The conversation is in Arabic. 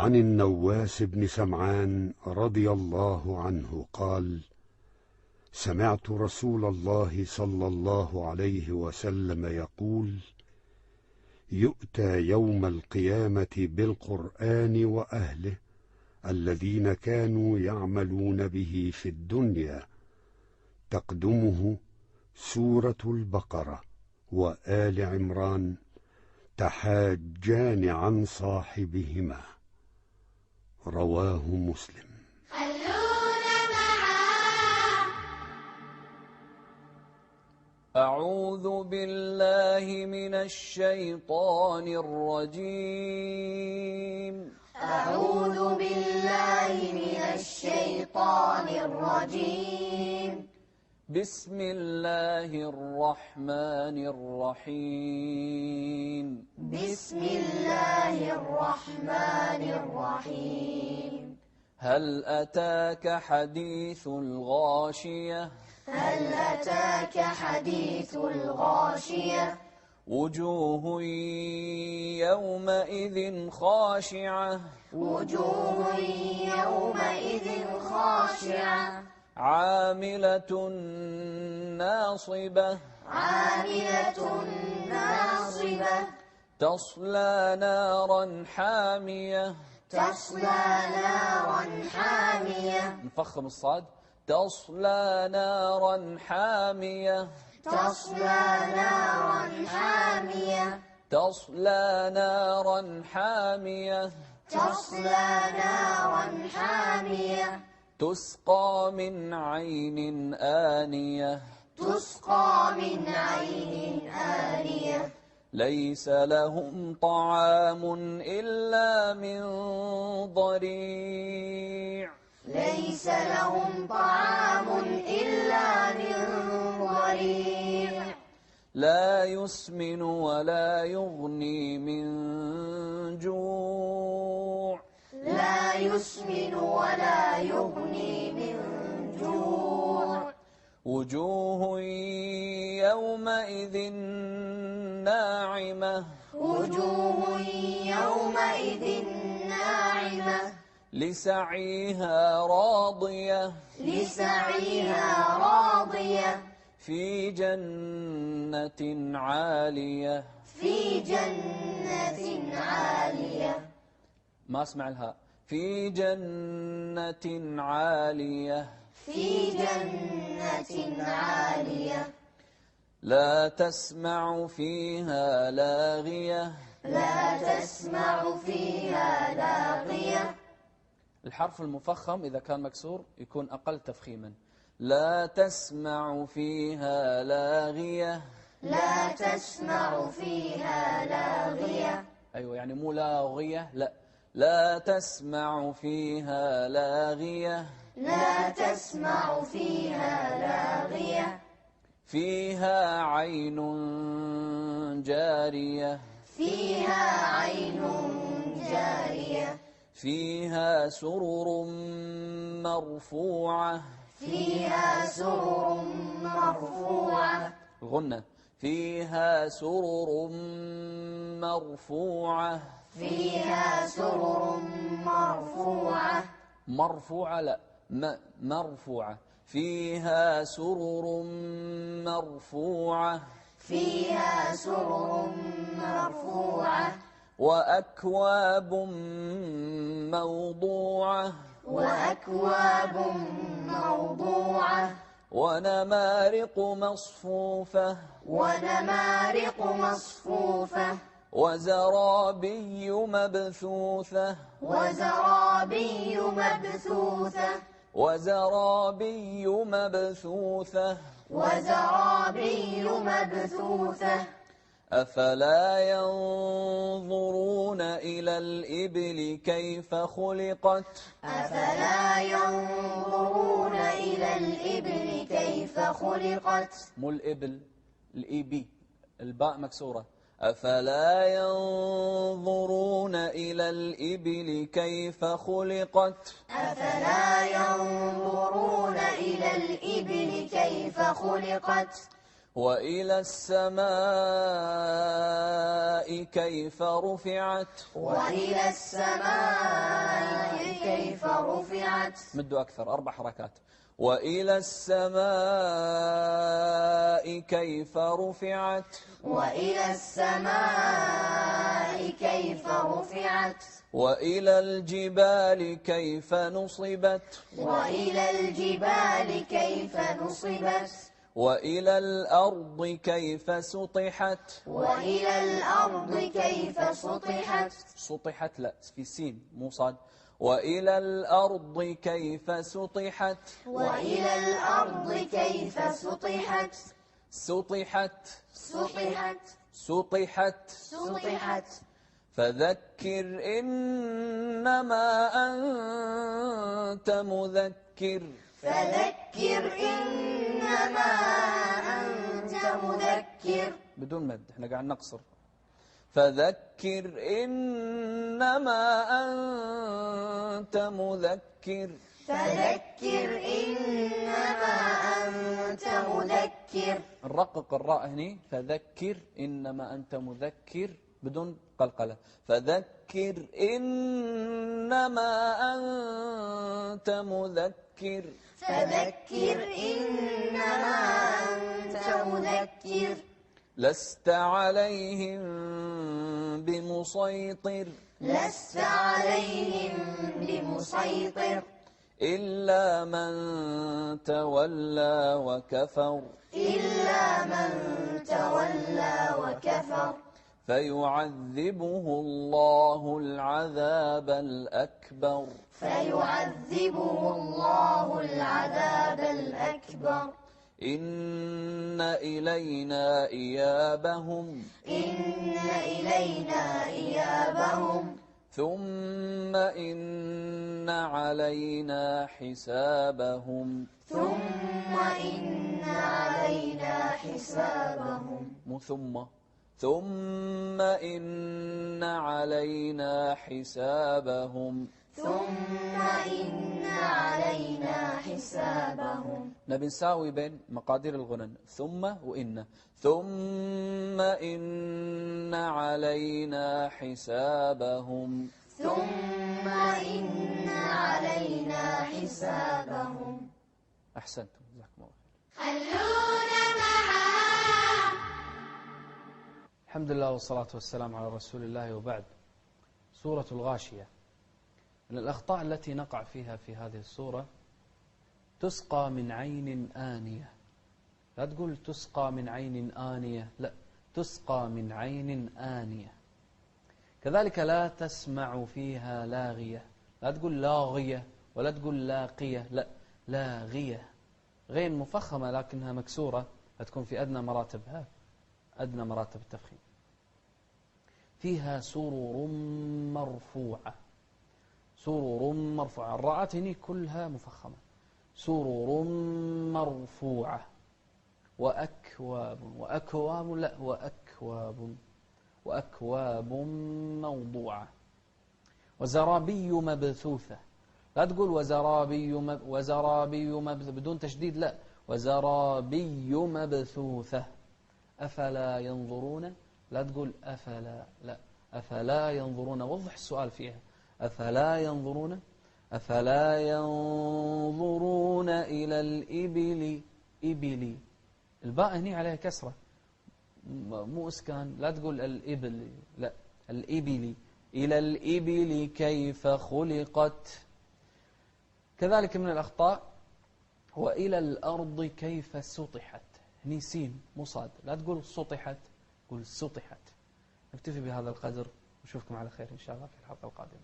عن النواس بن سمعان رضي الله عنه قال: سمعت رسول الله صلى الله عليه وسلم يقول: يؤتى يوم القيامة بالقرآن وأهله الذين كانوا يعملون به في الدنيا، تقدمه سورة البقرة وآل عمران، تحاجان عن صاحبهما. رواه مسلم. أعوذ بالله من الشيطان الرجيم. أعوذ بالله من الشيطان الرجيم. بسم الله الرحمن الرحيم. بسم الله الرحمن الرحيم. هل أتاك حديث الغاشية؟ هل أتاك حديث الغاشية؟ وجوه يومئذ خاشعة. وجوه يومئذ خاشعة. عاملة ناصبة. عاملة ناصبة. تصلى نارا حامية. تصلى نارا حامية. نفخم الصاد. تصلى نارا حامية. تصلى نارا حامية. تصلى نارا حامية. تصلى نارا حامية. تسقى من عين آنية. تسقى من عين آنية. ليس لهم طعام إلا من ضريع. ليس لهم طعام إلا من ضريع. لا يسمن ولا يغني من جوع. لا يسمن ولا يغني من جوع. وجوه يومئذ ناعمة. وجوه يومئذ ناعمة. لسعيها راضية. لسعيها راضية. في جنة عالية. في جنة عالية. ما اسمع الهاء. في جنة عالية. في جنة عالية. لا تسمع فيها لاغية. لا تسمع فيها لاغية. الحرف المفخم إذا كان مكسور يكون أقل تفخيما. لا تسمع فيها لاغية. لا تسمع فيها لاغية. أيوة، يعني مو لاغية، لا، لا تسمع فيها لاغية. لا تسمع فيها لاغية. فيها عين جارية. فيها عين جارية. فيها سرر مرفوعة. فيها سرر مرفوعة. غنة. فيها سرر مرفوعة. فيها سرر مرفوعة. مرفوعة لا، مرفوعة. فيها سرر مرفوعة. فيها سرر مرفوعة. وأكواب موضوعة. وأكواب موضوعة. ونمارق مصفوفة. ونمارق مصفوفة. وزرابي مبثوثة. وزرابي مبثوثة. وزرابي مبثوثة. وزرابي مبثوثة. أفلا ينظرون إلى الإبل كيف خلقت. أفلا ينظرون إلى الإبل كيف خلقت. مو الإبل، الإيبي، الباء مكسورة. أفلا ينظرون إلى الإبل كيف خلقت. أفلا ينظرون إلى الإبل كيف خلقت. وإلى السماء كيف رفعت. وإلى السماء خلقت مدوا أكثر 4 حركات. وإلى السماء كيف رفعت وإلى السماء كيف رفعت وإلى الجبال كيف نصبت وإلى الجبال كيف نصبت وإلى الأرض كيف سطحت. وإلى الأرض كيف سطحت سطحت لا في سين مو صاد. وإلى الأرض كيف سطحت وإلى الأرض كيف سطحت سطحت سطحت سطحت سطحت فذكر إنما أنت مذكر. فذكر إنما أنت مذكر بدون مد احنا قاعد نقصر. فذكر إنما أنت مذكر. فذكر إنما أنت مذكر نرقق الراء هني. فذكر إنما أنت مذكر بدون قلقلة. فذكر إنما أنت مذكر. فذكر إنما أنت مذكر لست عليهم بمسيطر لست عليهم بمسيطر إلا من تولى وكفر إلا من تولى وكفر فيعذبه الله العذاب الأكبر. فيعذبه الله العذاب الأكبر إن إلينا إيابهم إن إلينا إيابهم ثم إن علينا حسابهم. ثم إن علينا حسابهم مو ثم إن علينا حسابهم. ثم إن علينا حسابهم نبي نساوي بين مقادير الغنن ثم وإن. ثم إن علينا حسابهم. ثم إن علينا حسابهم أحسنتم جزاكم الله خير. خلونا معا. الحمد لله والصلاة والسلام على رسول الله وبعد. سورة الغاشية. من الأخطاء التي نقع فيها في هذه السورة تسقى من عين آنية. لا تقول تسقى من عين آنية، لا، تسقى من عين آنية. كذلك لا تسمع فيها لاغية. لا تقول لاغية ولا تقول لاقية، لا، لاغية. غين مفخمة لكنها مكسورة هتكون في أدنى مراتبها، أدنى مراتب التفخيم. فيها سرر مرفوعة. سرر مرفوعة. الراءات هني كلها مفخمة. سرر مرفوعة وأكواب. وأكواب لا، وأكواب. وأكواب موضوعة. وزرابي مبثوثة. لا تقول وزرابي بدون تشديد، لا، وزرابي مبثوثة. أفلا ينظرون. لا تقول أفلا، لا، أفلا ينظرون. وضح السؤال فيها. أفلا ينظرون. أفلا ينظرون إلى الإبل. إبلي. الباء هنا عليها كسرة مو إسكان. لا تقول الإبل، لا، الإبل. إلى الإبل كيف خلقت. كذلك من الأخطاء وإلى الأرض كيف سطحت. هني سين مو صاد. لا تقول سطحت، قول سطحت. نكتفي بهذا القدر ونشوفكم على خير إن شاء الله في الحلقة القادمة.